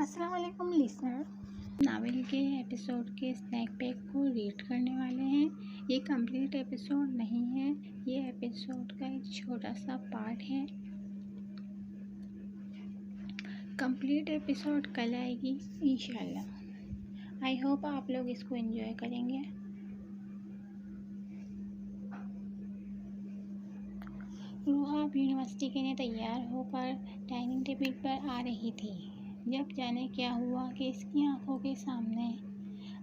السلام علیکم listener, novel کے ایپیسوڈ کے اسنیک پیک کو ریڈ کرنے والے ہیں۔ یہ کمپلیٹ ایپیسوڈ نہیں ہے، یہ ایپیسوڈ کا ایک چھوٹا سا پارٹ ہے۔ کمپلیٹ ایپیسوڈ کل آئے گی انشاءاللہ۔ آئی ہوپ آپ لوگ اس کو انجوائے کریں گے۔ روحاب یونیورسٹی کے لیے تیار ہو کر ڈائننگ ٹیبل پر آ رہی تھی، جب جانے کیا ہوا کہ اس کی آنکھوں کے سامنے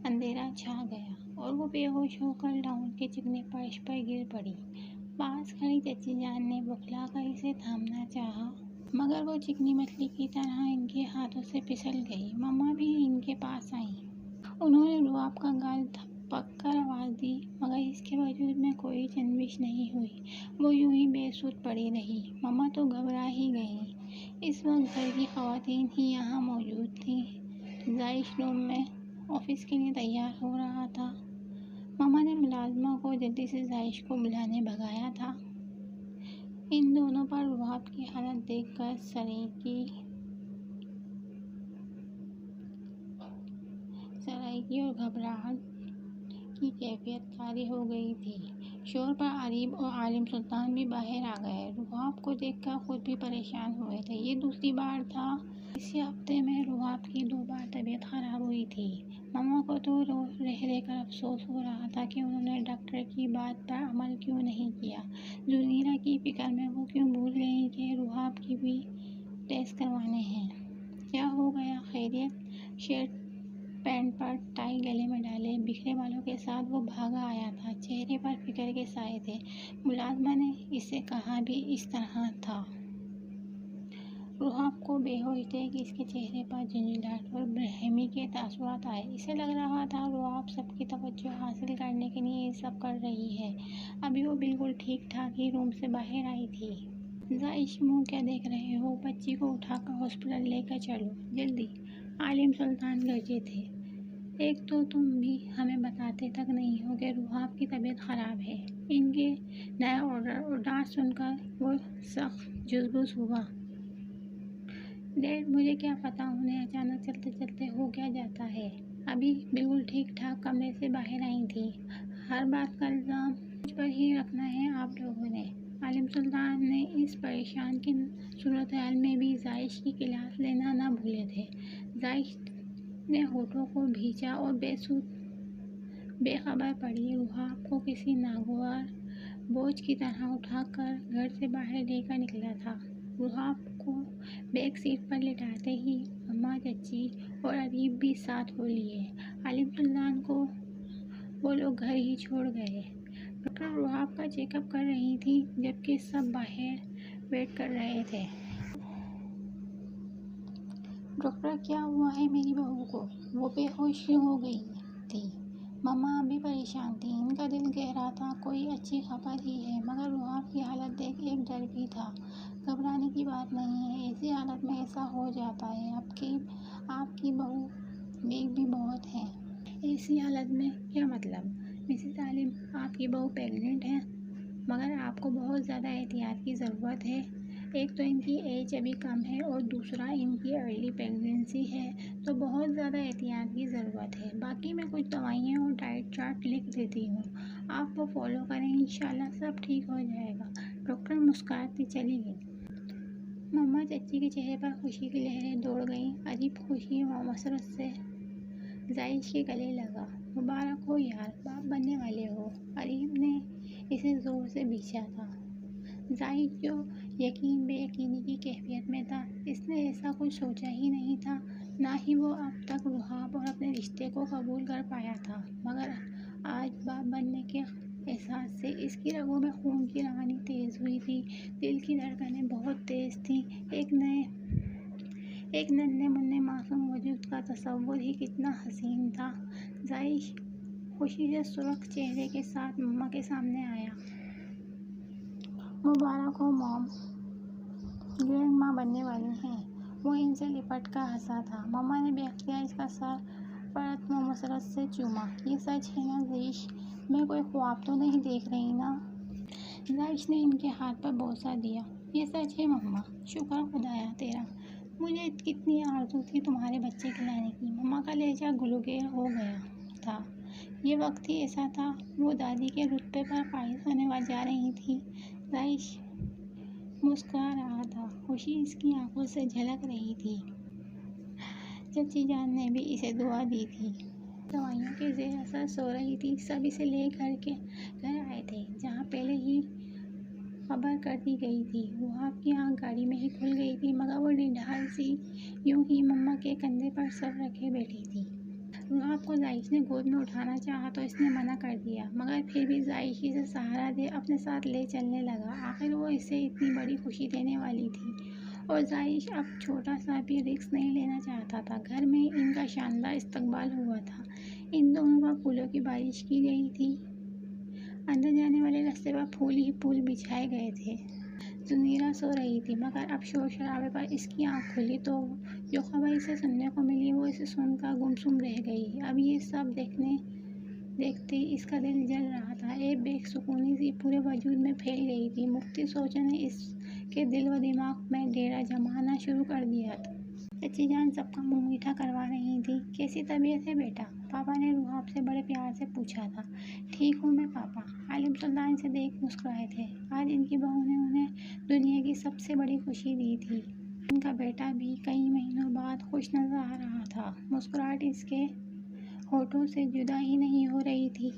اندھیرا چھا گیا اور وہ بے ہوش ہو کر لاؤن کے چکنے فرش پر گر پڑی۔ پاس کھڑی چچی جان نے بخلا کر اسے تھامنا چاہا، مگر وہ چکنی مچھلی کی طرح ان کے ہاتھوں سے پھسل گئی۔ مما بھی ان کے پاس آئیں۔ انہوں نے روحاب کا گال تھپک کر آواز دی، مگر اس کے وجود میں کوئی جنبش نہیں ہوئی۔ وہ یوں ہی بے سود پڑی رہی۔ مما تو گھبرا ہی گئیں۔ اس وقت گھر کی خواتین ہی یہاں موجود تھیں۔ زائش روم میں آفس کے لیے تیار ہو رہا تھا۔ مما نے ملازمہ کو جلدی سے زائش کو بلانے بھگایا تھا۔ ان دونوں پر روحاب کی حالت دیکھ کر سرائیکی اور گھبراہٹ کی کیفیت طاری ہو گئی تھی۔ شور پر عریب اور عالم سلطان بھی باہر آ گئے۔ روحاب کو دیکھ کر خود بھی پریشان ہوئے تھے۔ یہ دوسری بار تھا۔ اسی ہفتے میں روحاب کی 2 بار طبیعت خراب ہوئی تھی۔ مما کو تو رہ کر افسوس ہو رہا تھا کہ انہوں نے ڈاکٹر کی بات پر عمل کیوں نہیں کیا۔ زنیرہ کی فکر میں وہ کیوں بھول گئیں کہ روحاب کی بھی ٹیسٹ کروانے ہیں۔ کیا ہو گیا؟ خیریت؟ شرٹ پینٹ پر ٹائی گلے میں ڈالے بکھرے بالوں کے ساتھ وہ بھاگا آیا تھا۔ چہرے پر فکر کے سائے تھے۔ ملازمہ نے اسے کہا بھی اس طرح تھا۔ روحاب کو بے ہوش دیکھ اس کے چہرے پر جھنجھلاہٹ اور برہمی کے تاثرات آئے۔ اسے لگ رہا تھا روحاب سب کی توجہ حاصل کرنے کے لیے یہ سب کر رہی ہے۔ ابھی وہ بالکل ٹھیک ٹھاک ہی روم سے باہر آئی تھی۔ زائش، منہ کیا دیکھ رہے ہو؟ بچی کو اٹھا کر ہاسپٹل لے کر چلو، جلدی! عالم سلطان گرجے تھے۔ ایک تو تم بھی ہمیں بتاتے تک نہیں ہو کہ روحاب کی طبیعت خراب ہے۔ ان کے نئے آرڈر اور ڈانٹ سن کر وہ سخت جزبوز ہوا۔ ڈیڈ، مجھے کیا پتا انہیں اچانک چلتے چلتے ہو کیا جاتا ہے۔ ابھی بالکل ٹھیک ٹھاک کمرے سے باہر آئی تھی۔ ہر بات کا الزام مجھ پر ہی رکھنا ہے آپ لوگوں نے۔ عالم سلطان نے اس پریشان کن صورتحال میں بھی زائش کی کلاس لینا نہ بھولے تھے۔ زائش نے ہونٹوں کو بھینچا اور بے خبر پڑی روحاب کو کسی ناگوار بوجھ کی طرح اٹھا کر گھر سے باہر لے کر نکلا تھا۔ روحاب کو بیک سیٹ پر لٹاتے ہی مما، چچی اور عریب بھی ساتھ ہو لیے۔ عالم سلطان کو وہ لوگ گھر ہی چھوڑ گئے۔ ڈاکٹر روحاب کا چیک اپ کر رہی تھی، جبکہ سب باہر ویٹ کر رہے تھے۔ ڈاکٹر، کیا ہوا ہے میری بہو کو؟ وہ بے ہوش کیوں ہو گئی تھی؟ مما بھی پریشان تھی۔ ان کا دل کہہ رہا تھا کوئی اچھی خبر ہی ہے، مگر روحاب کی حالت دیکھ ایک ڈر بھی تھا۔ گھبرانے کی بات نہیں ہے، ایسی حالت میں ایسا ہو جاتا ہے۔ آپ کی بہو ویک بھی بہت ہے۔ ایسی حالت میں کیا مطلب؟ مسز عالم، آپ کی بہو پیگننٹ ہے، مگر آپ کو بہت زیادہ احتیاط کی ضرورت ہے۔ ایک تو ان کی ایج ابھی کم ہے اور دوسرا ان کی ارلی پیگننسی ہے، تو بہت زیادہ احتیاط کی ضرورت ہے۔ باقی میں کچھ دوائیاں اور ڈائٹ چارٹ لکھ دیتی ہوں، آپ وہ فالو کریں، انشاءاللہ سب ٹھیک ہو جائے گا۔ ڈاکٹر مسکراتی چلی گئی۔ مما، چچی کے چہرے پر خوشی کی لہریں دوڑ گئیں۔ عریب خوشی و مسرت سے زائش کے گلے لگا۔ مبارک ہو یار، باپ بننے والے ہو۔ عریب نے اسے زور سے بوسا تھا۔ زائش جو یقین بے یقینی کی کیفیت میں تھا، اس نے ایسا کچھ سوچا ہی نہیں تھا، نہ ہی وہ اب تک روحاب اور اپنے رشتے کو قبول کر پایا تھا، مگر آج باپ بننے کے احساس سے اس کی رگوں میں خون کی روانی تیز ہوئی تھی، دل کی دھڑکنیں بہت تیز تھیں۔ ایک ننھے منھے معصوم وجود کا تصور ہی کتنا حسین تھا۔ زائش خوشی سے سرخ چہرے کے ساتھ مما کے سامنے آیا۔ مبارک ہو مام، گرینڈ ماں بننے والی ہیں۔ وہ ان سے لپٹ کر ہنسا تھا۔ مما نے بے اختیار اس کا سر پرتم و مسرت سے چوما۔ یہ سچ ہے نا زائش؟ میں کوئی خواب تو نہیں دیکھ رہی نا؟ زائش نے ان کے ہاتھ پر بوسہ دیا۔ یہ سچ ہے مما، شکر خدایا تیرا، مجھے کتنی آرزو تھی تمہارے بچے کھلانے کی۔ مما کا لہجہ گلوگیر ہو گیا تھا۔ یہ وقت ہی ایسا تھا، وہ دادی کے رتبے پر فائز ہونے جا رہی تھی۔ زائش مسکرا رہا تھا، خوشی اس کی آنکھوں سے جھلک رہی تھی۔ چچی جان نے بھی اسے دعا دی تھی۔ دوائیوں کے زیر اثر سو رہی تھی۔ سب اسے لے کر کے گھر آئے تھے، جہاں پہلے ہی خبر کر دی گئی تھی۔ روحاب کی آنکھ گاڑی میں ہی کھل گئی تھی، مگر وہ نڈھال سی یوں ہی مما کے کندھے پر سر رکھے بیٹھی تھی۔ روحاب کو زائش نے گود میں اٹھانا چاہا تو اس نے منع کر دیا، مگر پھر بھی زائش اسے سہارا دے اپنے ساتھ لے چلنے لگا۔ آخر وہ اسے اتنی بڑی خوشی دینے والی تھی اور زائش اب چھوٹا سا بھی رسک نہیں لینا چاہتا تھا۔ گھر میں ان کا شاندار استقبال ہوا تھا۔ ان دونوں پر پھولوں کی بارش کی گئی تھی۔ اندر جانے والے راستے پر پھول ہی پھول بچھائے گئے تھے۔ زنیرہ سو رہی تھی، مگر اب شور شرابے پر اس کی آنکھ کھلی تو جو خبر اسے سننے کو ملی وہ اسے سن کر گمسم رہ گئی۔ اب یہ سب دیکھتے اس کا دل جل رہا تھا۔ ایک بے سکونی سی پورے وجود میں پھیل گئی تھی۔ مختلف سوچوں نے اس کے دل و دماغ میں ڈیرا جمانا شروع کر دیا تھا۔ چچی جان سب کا منہ میٹھا کروا رہی تھی۔ کیسی طبیعت ہے بیٹا؟ پاپا نے روحاب سے بڑے پیار سے پوچھا تھا۔ ٹھیک ہوں میں پاپا، عالم سلطان اسے دیکھ مسکرائے تھے۔ آج ان کی بہو نے انہیں دنیا کی سب سے بڑی خوشی دی تھی۔ ان کا بیٹا بھی کئی مہینوں بعد خوش نظر آ رہا تھا۔ مسکراہٹ اس کے ہونٹوں سے جدا ہی نہیں ہو رہی تھی۔